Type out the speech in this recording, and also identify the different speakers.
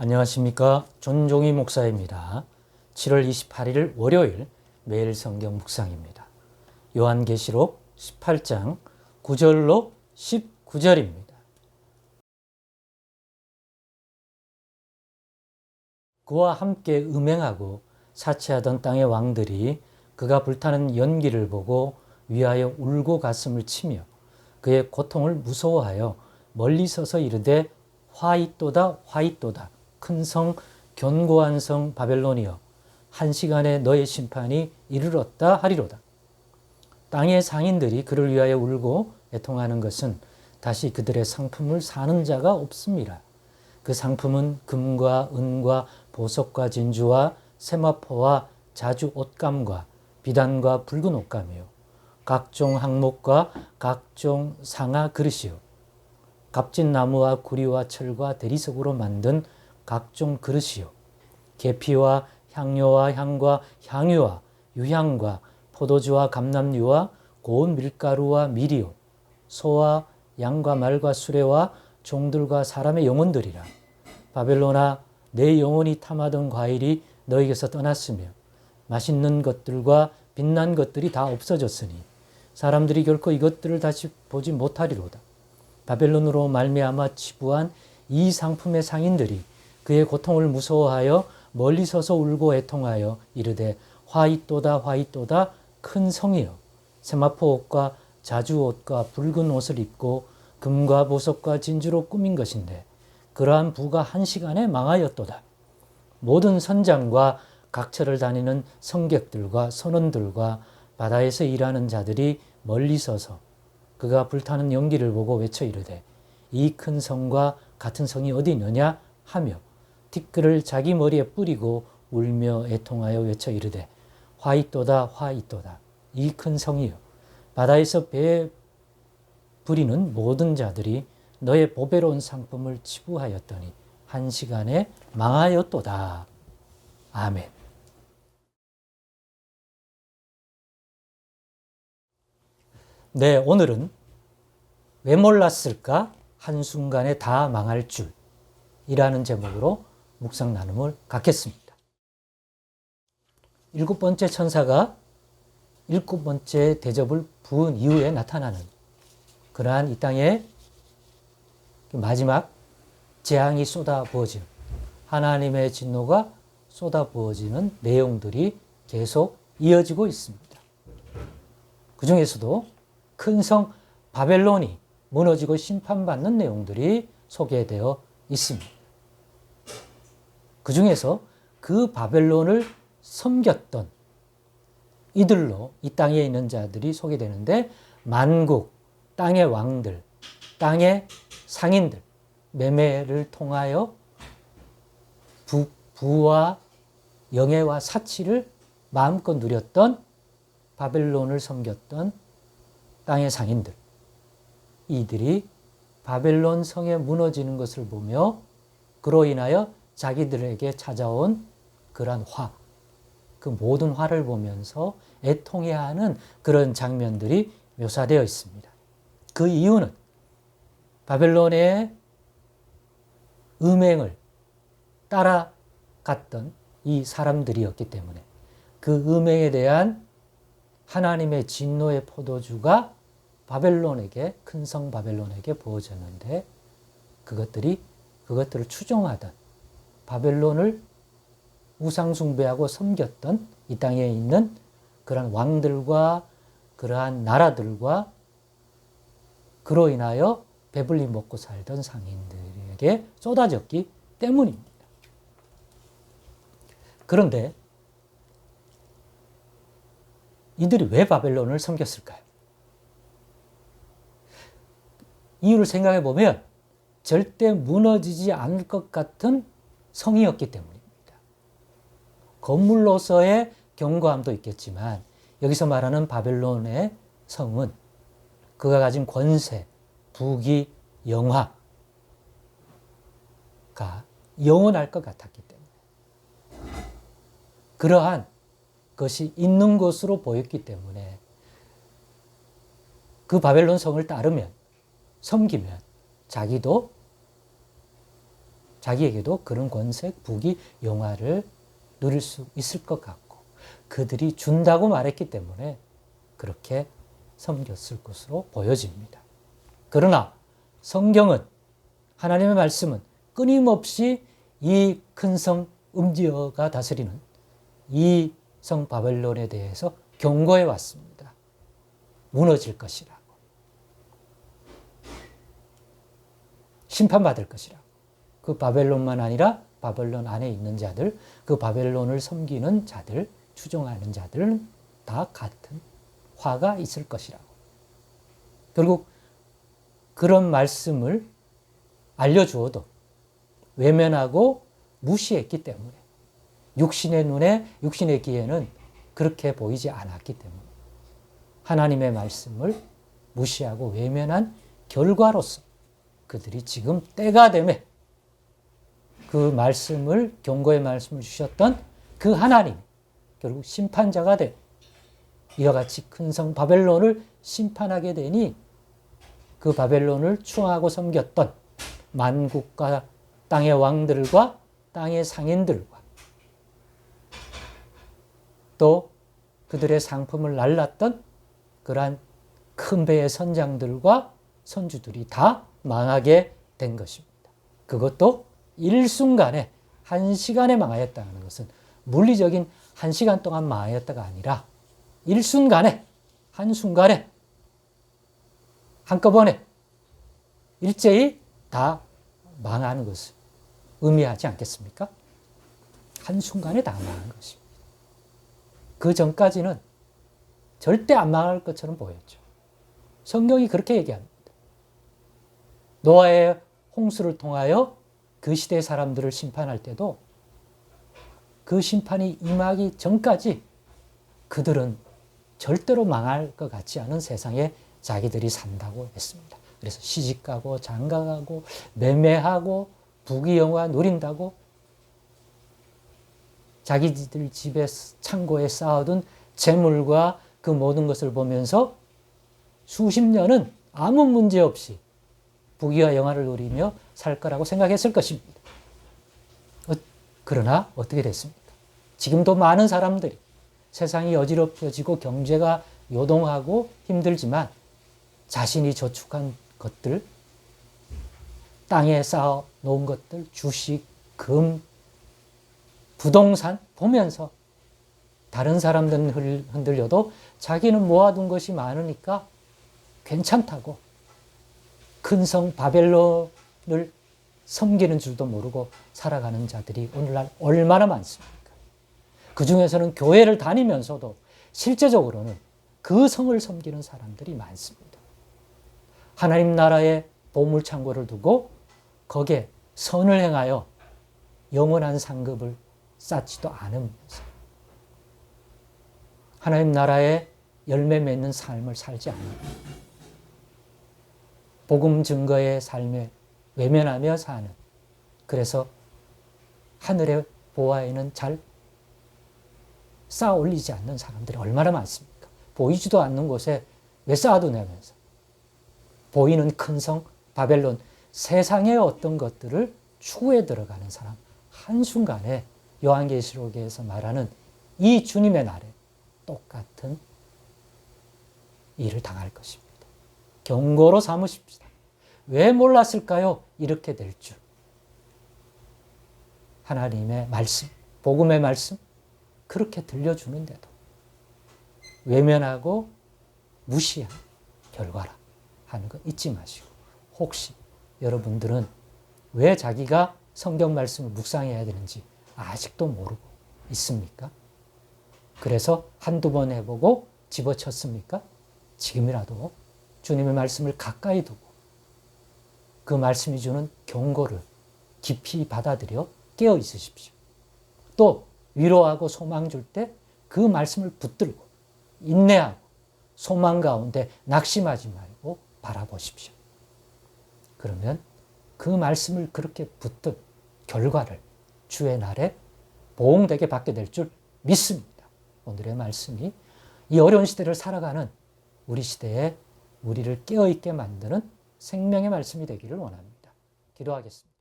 Speaker 1: 안녕하십니까. 존종희 목사입니다. 7월 28일 월요일 매일 성경 묵상입니다. 요한계시록 18장 9절로 19절입니다. 그와 함께 음행하고 사치하던 땅의 왕들이 그가 불타는 연기를 보고 위하여 울고 가슴을 치며 그의 고통을 무서워하여 멀리 서서 이르되 화잇도다 화잇도다 큰 성 견고한 성 바벨론이여 한 시간에 너의 심판이 이르렀다 하리로다. 땅의 상인들이 그를 위하여 울고 애통하는 것은 다시 그들의 상품을 사는 자가 없습니다. 그 상품은 금과 은과 보석과 진주와 세마포와 자주 옷감과 비단과 붉은 옷감이요 각종 항목과 각종 상아 그릇이요 값진 나무와 구리와 철과 대리석으로 만든 각종 그릇이요 계피와 향료와 향과 향유와 유향과 포도주와 감람류와 고운 밀가루와 밀이요 소와 양과 말과 수레와 종들과 사람의 영혼들이라. 바벨론아 내 영혼이 탐하던 과일이 너에게서 떠났으며 맛있는 것들과 빛난 것들이 다 없어졌으니 사람들이 결코 이것들을 다시 보지 못하리로다. 바벨론으로 말미암아 치부한 이 상품의 상인들이 그의 고통을 무서워하여 멀리 서서 울고 애통하여 이르되 화잇도다 화잇도다 큰 성이여 세마포 옷과 자주 옷과 붉은 옷을 입고 금과 보석과 진주로 꾸민 것인데 그러한 부가 한 시간에 망하였도다. 모든 선장과 각처를 다니는 성객들과 선원들과 바다에서 일하는 자들이 멀리 서서 그가 불타는 연기를 보고 외쳐 이르되 이 큰 성과 같은 성이 어디 있느냐 하며 티끌을 자기 머리에 뿌리고 울며 애통하여 외쳐 이르되 화잇도다 화잇도다 이 큰 성이여 바다에서 배 부리는 모든 자들이 너의 보배로운 상품을 치부하였더니 한 시간에 망하였도다. 아멘. 네, 오늘은 왜 몰랐을까? 한순간에 다 망할 줄이라는 제목으로 묵상 나눔을 갖겠습니다. 7번째 천사가 7번째 대접을 부은 이후에 나타나는 그러한 이 땅에 마지막 재앙이 쏟아부어지는 하나님의 진노가 쏟아부어지는 내용들이 계속 이어지고 있습니다. 그 중에서도 큰 성 바벨론이 무너지고 심판받는 내용들이 소개되어 있습니다. 그 중에서 그 바벨론을 섬겼던 이들로 이 땅에 있는 자들이 소개되는데 만국, 땅의 왕들, 땅의 상인들, 매매를 통하여 부와 영예와 사치를 마음껏 누렸던 바벨론을 섬겼던 땅의 상인들. 이들이 바벨론 성에 무너지는 것을 보며 그로 인하여 자기들에게 찾아온 그러한 화, 그 모든 화를 보면서 애통해하는 그런 장면들이 묘사되어 있습니다. 그 이유는 바벨론의 음행을 따라갔던 이 사람들이었기 때문에 그 음행에 대한 하나님의 진노의 포도주가 바벨론에게 큰 성 바벨론에게 부어졌는데 그것들을 추종하던 바벨론을 우상 숭배하고 섬겼던 이 땅에 있는 그러한 왕들과 그러한 나라들과 그로 인하여 배불리 먹고 살던 상인들에게 쏟아졌기 때문입니다. 그런데 이들이 왜 바벨론을 섬겼을까요? 이유를 생각해 보면 절대 무너지지 않을 것 같은 성이었기 때문입니다. 건물로서의 견고함도 있겠지만 여기서 말하는 바벨론의 성은 그가 가진 권세, 부귀, 영화가 영원할 것 같았기 때문에 그러한 것이 있는 것으로 보였기 때문에 그 바벨론 성을 따르면 섬기면 자기도 자기에게도 그런 권색, 부귀, 영화를 누릴 수 있을 것 같고 그들이 준다고 말했기 때문에 그렇게 섬겼을 것으로 보여집니다. 그러나 성경은, 하나님의 말씀은 끊임없이 이 큰 성 음지어가 다스리는 이 성 바벨론에 대해서 경고해 왔습니다. 무너질 것이라고. 심판받을 것이라고. 그 바벨론만 아니라 바벨론 안에 있는 자들, 그 바벨론을 섬기는 자들, 추종하는 자들은 다 같은 화가 있을 것이라고. 결국 그런 말씀을 알려주어도 외면하고 무시했기 때문에 육신의 눈에, 육신의 귀에는 그렇게 보이지 않았기 때문에 하나님의 말씀을 무시하고 외면한 결과로서 그들이 지금 때가 되매 그 말씀을, 경고의 말씀을 주셨던 그 하나님, 결국 심판자가 돼 이와 같이 큰 성 바벨론을 심판하게 되니 그 바벨론을 추앙하고 섬겼던 만국과 땅의 왕들과 땅의 상인들과 또 그들의 상품을 날랐던 그러한 큰 배의 선장들과 선주들이 다 망하게 된 것입니다. 그것도 일순간에, 한시간에 망하였다는 것은 물리적인 한시간 동안 망하였다가 아니라 일순간에, 한순간에, 한꺼번에 일제히 다 망하는 것을 의미하지 않겠습니까? 한순간에 다 망한 것입니다. 그 전까지는 절대 안 망할 것처럼 보였죠. 성경이 그렇게 얘기합니다. 노아의 홍수를 통하여 그 시대의 사람들을 심판할 때도 그 심판이 임하기 전까지 그들은 절대로 망할 것 같지 않은 세상에 자기들이 산다고 했습니다. 그래서 시집가고 장가가고 매매하고 부귀영화 누린다고 자기들 집에 창고에 쌓아둔 재물과 그 모든 것을 보면서 수십 년은 아무 문제 없이 부귀와 영화를 누리며 살 거라고 생각했을 것입니다. 그러나 어떻게 됐습니까? 지금도 많은 사람들이 세상이 어지럽혀지고 경제가 요동하고 힘들지만 자신이 저축한 것들, 땅에 쌓아 놓은 것들, 주식, 금, 부동산 보면서 다른 사람들은 흔들려도 자기는 모아둔 것이 많으니까 괜찮다고 큰 성 바벨론을 섬기는 줄도 모르고 살아가는 자들이 오늘날 얼마나 많습니까? 그 중에서는 교회를 다니면서도 실제적으로는 그 성을 섬기는 사람들이 많습니다. 하나님 나라의 보물창고를 두고 거기에 선을 행하여 영원한 상급을 쌓지도 않으면서 하나님 나라의 열매 맺는 삶을 살지 않는 복음 증거의 삶에 외면하며 사는, 그래서 하늘의 보화에는 잘 쌓아 올리지 않는 사람들이 얼마나 많습니까? 보이지도 않는 곳에 왜 쌓아두냐면서 보이는 큰 성 바벨론, 세상의 어떤 것들을 추구해 들어가는 사람, 한순간에 요한계시록에서 말하는 이 주님의 날에 똑같은 일을 당할 것입니다. 경고로 삼으십시다. 왜 몰랐을까요? 이렇게 될 줄. 하나님의 말씀, 복음의 말씀 그렇게 들려주는데도 외면하고 무시한 결과라 하는 거 잊지 마시고, 혹시 여러분들은 왜 자기가 성경 말씀을 묵상해야 되는지 아직도 모르고 있습니까? 그래서 한두 번 해보고 집어쳤습니까? 지금이라도 주님의 말씀을 가까이 두고 그 말씀이 주는 경고를 깊이 받아들여 깨어 있으십시오. 또 위로하고 소망 줄 때 그 말씀을 붙들고 인내하고 소망 가운데 낙심하지 말고 바라보십시오. 그러면 그 말씀을 그렇게 붙든 결과를 주의 날에 보응되게 받게 될 줄 믿습니다. 오늘의 말씀이 이 어려운 시대를 살아가는 우리 시대에 우리를 깨어있게 만드는 생명의 말씀이 되기를 원합니다. 기도하겠습니다.